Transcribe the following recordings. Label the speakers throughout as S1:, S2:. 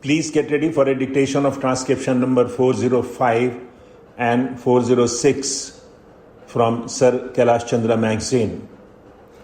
S1: Please get ready for a dictation of transcription number 405 and 406 from Sir Kailash Chandra magazine.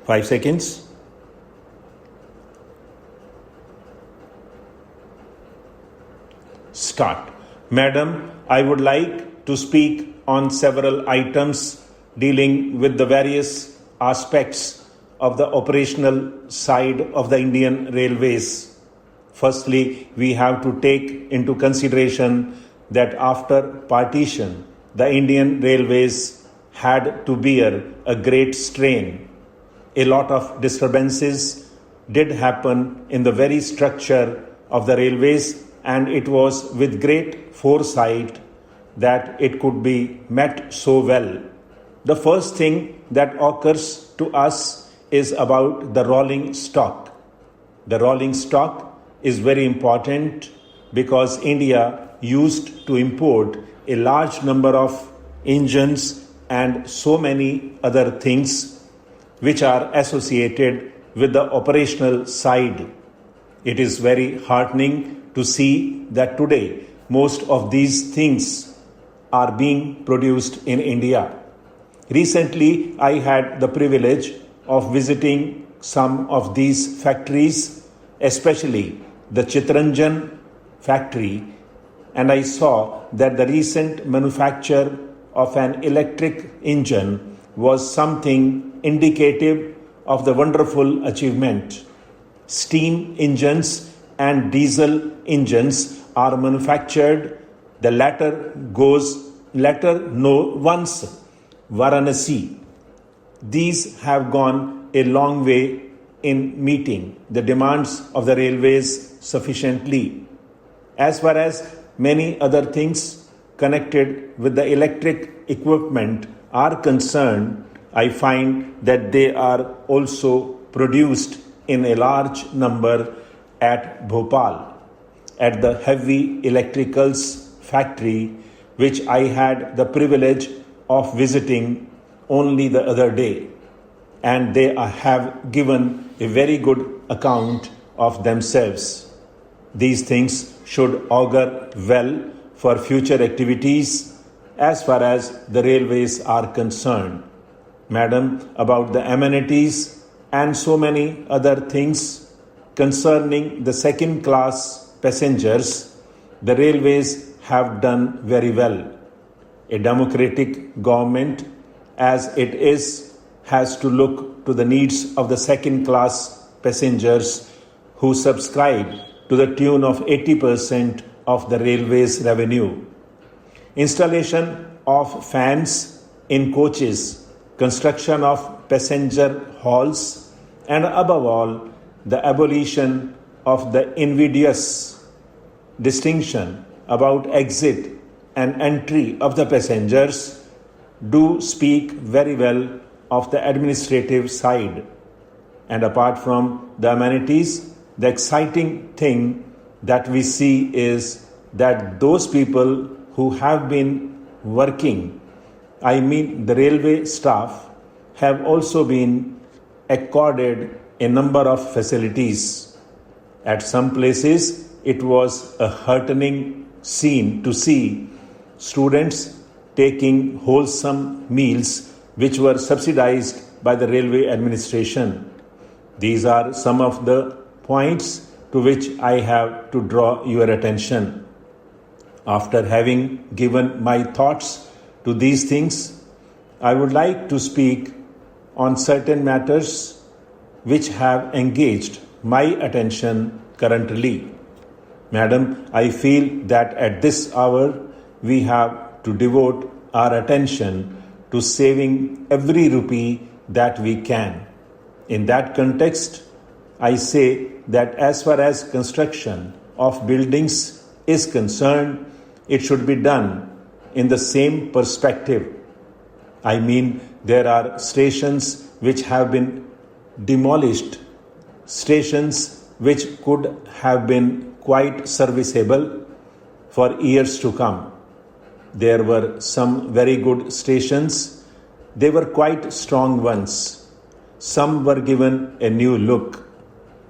S1: 5 seconds. Start. Madam, I would like to speak on several items dealing with the various aspects of the operational side of the Indian Railways. Firstly, we have to take into consideration that after partition, the Indian Railways had to bear a great strain. A lot of disturbances did happen in the very structure of the railways, and it was with great foresight that it could be met so well. The first thing that occurs to us is about the rolling stock. The rolling stock is very important because India used to import a large number of engines and so many other things which are associated with the operational side. It is very heartening to see that today most of these things are being produced in India. Recently, I had the privilege of visiting some of these factories, especially the Chittaranjan factory, and I saw that the recent manufacture of an electric engine was something indicative of the wonderful achievement. Steam engines and diesel engines are manufactured. The latter once Varanasi. These have gone a long way in meeting the demands of the railways sufficiently. As far as many other things connected with the electric equipment are concerned, I find that they are also produced in a large number at Bhopal, at the heavy electricals factory, which I had the privilege of visiting only the other day, and they have given a very good account of themselves. These things should augur well for future activities as far as the railways are concerned. Madam, about the amenities and so many other things concerning the second class passengers, the railways have done very well. A democratic government, as it is, has to look to the needs of the second class passengers who subscribe to the tune of 80% of the railway's revenue. Installation of fans in coaches, construction of passenger halls, and above all, the abolition of the invidious distinction about exit and entry of the passengers do speak very well of the administrative side. And apart from the amenities, the exciting thing that we see is that those people who have been working, I mean the railway staff, have also been accorded a number of facilities. At some places, it was a heartening scene to see students taking wholesome meals which were subsidized by the railway administration. These are some of the points to which I have to draw your attention. After having given my thoughts to these things, I would like to speak on certain matters which have engaged my attention currently. Madam, I feel that at this hour we have to devote our attention to saving every rupee that we can. In that context, I say that as far as construction of buildings is concerned, it should be done in the same perspective. I mean, there are stations which have been demolished, stations which could have been quite serviceable for years to come. There were some very good stations. They were quite strong ones. Some were given a new look.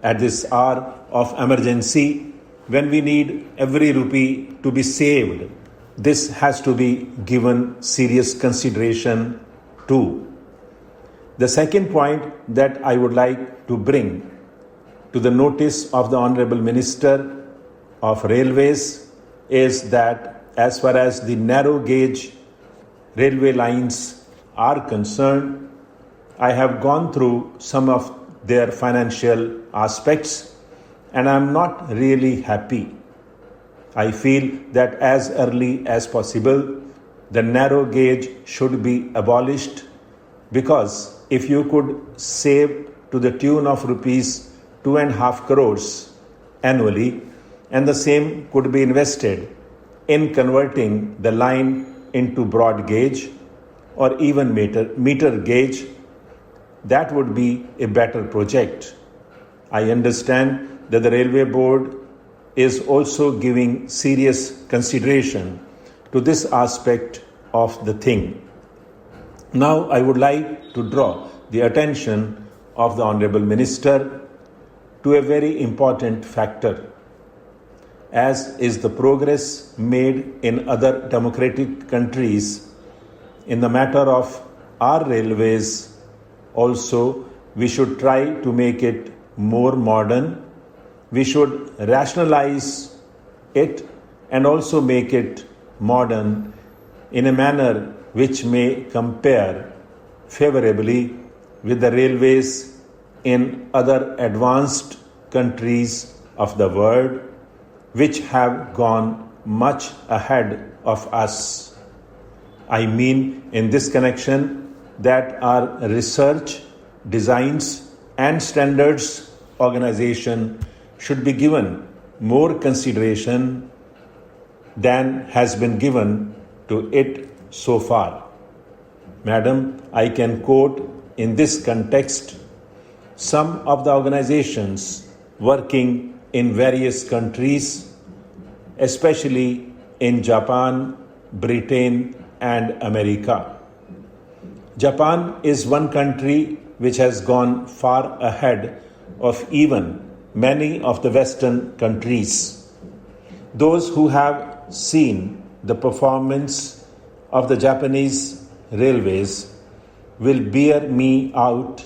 S1: At this hour of emergency, when we need every rupee to be saved, this has to be given serious consideration too. The second point that I would like to bring to the notice of the Honorable Minister of Railways is that as far as the narrow gauge railway lines are concerned, I have gone through some of their financial aspects and I am not really happy. I feel that as early as possible, the narrow gauge should be abolished, because if you could save to the tune of rupees 2.5 crores annually, and the same could be invested in converting the line into broad gauge or even meter gauge, that would be a better project. I understand that the Railway Board is also giving serious consideration to this aspect of the thing. Now I would like to draw the attention of the Honorable Minister to a very important factor, as is the progress made in other democratic countries in the matter of our railways. Also, we should try to make it more modern. We should rationalize it and also make it modern in a manner which may compare favorably with the railways in other advanced countries of the world, which have gone much ahead of us. I mean in this connection that our research, designs and standards organization should be given more consideration than has been given to it so far. Madam, I can quote in this context some of the organizations working in various countries, especially in Japan, Britain, and America. Japan is one country which has gone far ahead of even many of the Western countries. Those who have seen the performance of the Japanese railways will bear me out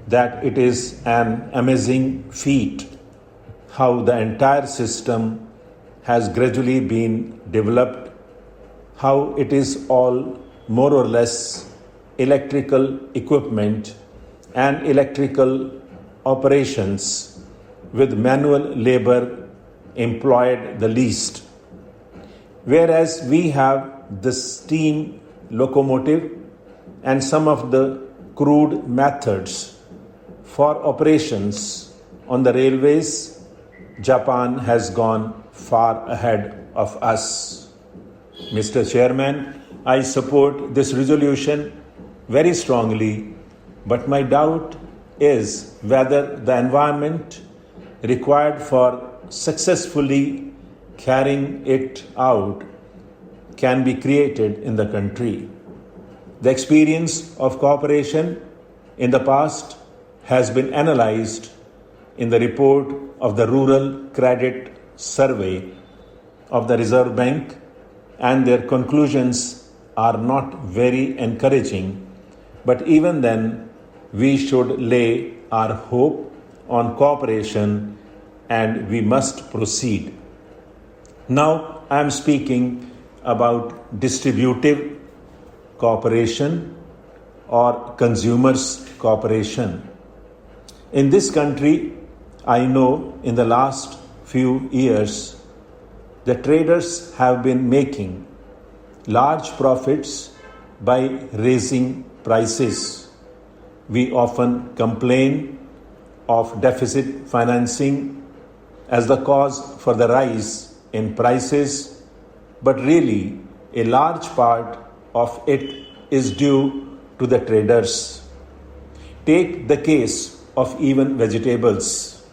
S1: that it is an amazing feat how the entire system has gradually been developed, how it is all more or less electrical equipment and electrical operations, with manual labor employed the least. Whereas we have the steam locomotive and some of the crude methods for operations on the railways, Japan has gone far ahead of us. Mr. Chairman, I support this resolution very strongly, but my doubt is whether the environment required for successfully carrying it out can be created in the country. The experience of cooperation in the past has been analyzed in the report of the Rural Credit Survey of the Reserve Bank, and their conclusions are not very encouraging. But even then, we should lay our hope on cooperation and we must proceed. Now I am speaking about distributive cooperation or consumers cooperation. In this country, I know in the last few years, the traders have been making large profits by raising prices. We often complain of deficit financing as the cause for the rise in prices, but really a large part of it is due to the traders. Take the case of even vegetables.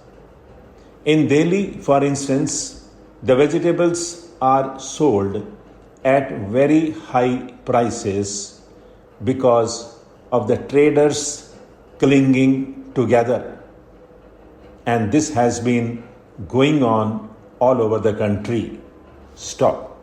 S1: In Delhi, for instance, the vegetables are sold at very high prices because of the traders clinging together. And this has been going on all over the country. Stop.